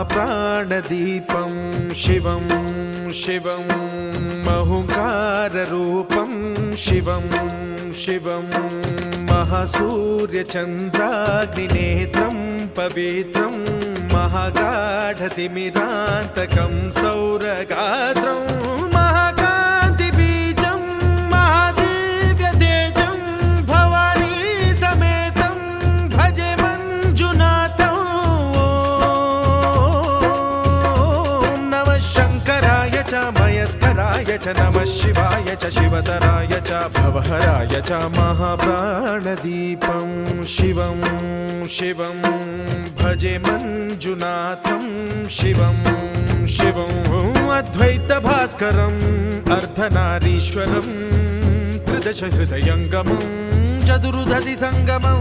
महाप्राणदीपं शिवं शिवं महुङ्काररूपं शिवं शिवं महासूर्यचन्द्राग्निनेत्रं पवित्रं महागाढतिमिरान्तकं सौरगात्रं महाकान्तिबीजं महादिव्यतेजं भवानी समेतं भजे मञ्जुनाथं। ॐ नमः शङ्कराय च मयस्कराय च नमः शिवाय च शिवतराय च भवहराय च महाप्राणदीपं शिवं शिवं भजे मञ्जुनाथं शिवं शिवं अद्वैतभास्करम् अर्धनारीश्वरं त्रिदश हृदयङ्गमं चतुर्दधि सङ्गमं